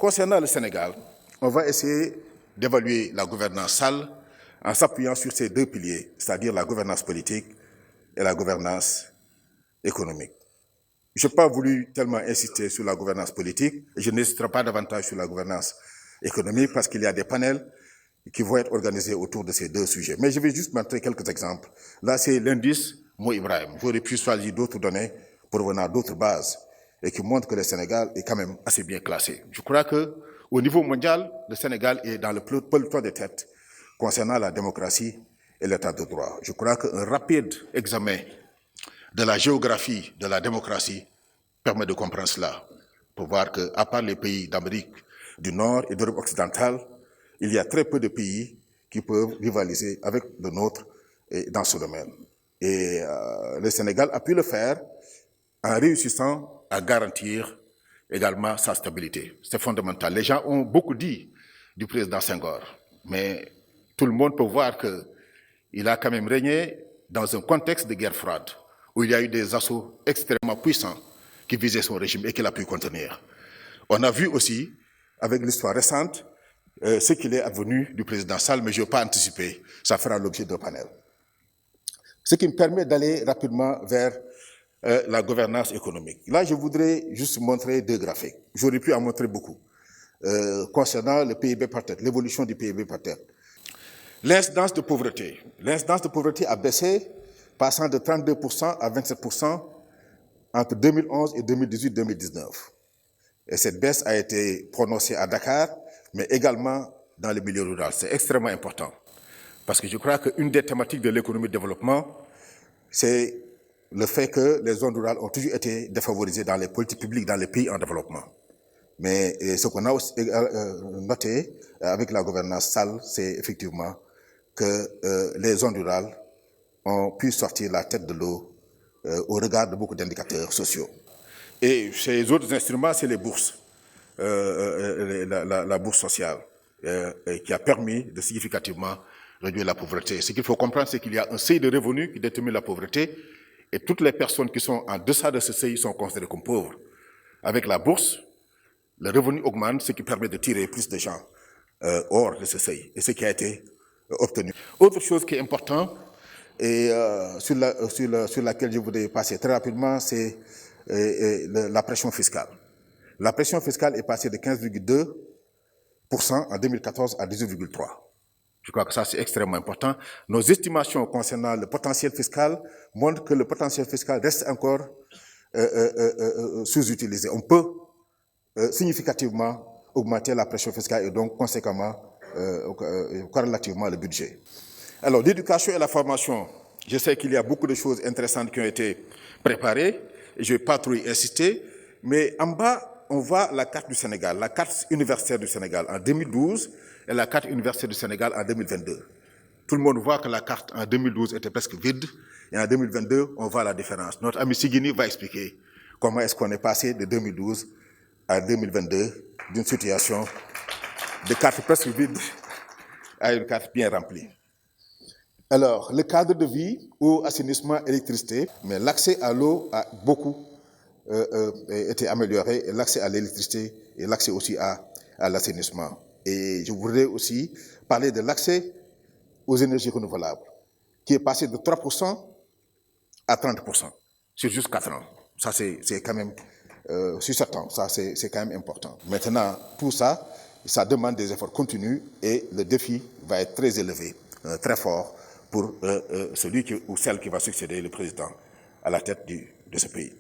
concernant le Sénégal, on va essayer d'évaluer la gouvernance sale en s'appuyant sur ces deux piliers, c'est-à-dire la gouvernance politique et la gouvernance économique. Je n'ai pas voulu tellement insister sur la gouvernance politique, et je n'hésiterai pas davantage sur la gouvernance économique parce qu'il y a des panels qui vont être organisés autour de ces deux sujets. Mais je vais juste montrer quelques exemples. Là, c'est l'indice Mo Ibrahim. J'aurais pu choisir d'autres données provenant d'autres bases et qui montrent que le Sénégal est quand même assez bien classé. Je crois qu'au niveau mondial, le Sénégal est dans le peloton de tête concernant la démocratie et l'état de droit. Je crois qu'un rapide examen de la géographie de la démocratie permet de comprendre cela, pour voir qu'à part les pays d'Amérique du Nord et d'Europe occidentale, il y a très peu de pays qui peuvent rivaliser avec le nôtre dans ce domaine. Et le Sénégal a pu le faire en réussissant à garantir également sa stabilité. C'est fondamental. Les gens ont beaucoup dit du président Senghor, mais tout le monde peut voir qu'il a quand même régné dans un contexte de guerre froide, où il y a eu des assauts extrêmement puissants qui visaient son régime et qu'il a pu contenir. On a vu aussi, avec l'histoire récente, ce qu'il est advenu du président Sall, mais je ne vais pas anticiper, ça fera l'objet d'un panel. Ce qui me permet d'aller rapidement vers la gouvernance économique. Là, je voudrais juste montrer deux graphiques. J'aurais pu en montrer beaucoup, concernant le PIB par tête, l'évolution du PIB par tête. L'incidence de pauvreté. L'incidence de pauvreté a baissé, passant de 32% à 27% entre 2011 et 2018-2019. Et cette baisse a été prononcée à Dakar, mais également dans le milieu rural. C'est extrêmement important. Parce que je crois qu'une des thématiques de l'économie de développement, c'est le fait que les zones rurales ont toujours été défavorisées dans les politiques publiques dans les pays en développement. Mais ce qu'on a aussi noté avec la gouvernance sale, c'est effectivement que les zones rurales ont pu sortir la tête de l'eau au regard de beaucoup d'indicateurs sociaux. Et ces autres instruments, c'est les bourses, la bourse sociale, qui a permis de significativement réduire la pauvreté. Ce qu'il faut comprendre, c'est qu'il y a un seuil de revenus qui détermine la pauvreté, et toutes les personnes qui sont en deçà de ce seuil sont considérées comme pauvres. Avec la bourse, le revenu augmente, ce qui permet de tirer plus de gens hors de ce seuil, et ce qui a été obtenu. Autre chose qui est importante, et sur laquelle je voudrais passer très rapidement, c'est la pression fiscale. La pression fiscale est passée de 15,2% en 2014 à 18,3%. Je crois que ça, c'est extrêmement important. Nos estimations concernant le potentiel fiscal montrent que le potentiel fiscal reste encore sous-utilisé. On peut significativement augmenter la pression fiscale et donc conséquemment, corrélativement, le budget. Alors, l'éducation et la formation, je sais qu'il y a beaucoup de choses intéressantes qui ont été préparées, et je ne vais pas trop y insister, mais en bas, on voit la carte du Sénégal, la carte universitaire du Sénégal en 2012 et la carte universitaire du Sénégal en 2022. Tout le monde voit que la carte en 2012 était presque vide, et en 2022, on voit la différence. Notre ami Sigini va expliquer comment est-ce qu'on est passé de 2012 à 2022 d'une situation de carte presque vide à une carte bien remplie. Alors, le cadre de vie, eau, assainissement, électricité, mais l'accès à l'eau a beaucoup été amélioré, et l'accès à l'électricité et l'accès aussi à l'assainissement. Et je voudrais aussi parler de l'accès aux énergies renouvelables, qui est passé de 3% à 30% sur juste 4 ans. Ça, c'est quand même, sur 7 ans, ça, c'est quand même important. Maintenant, tout ça, ça demande des efforts continus et le défi va être très élevé, très fort, pour celui ou celle qui va succéder le président à la tête de ce pays.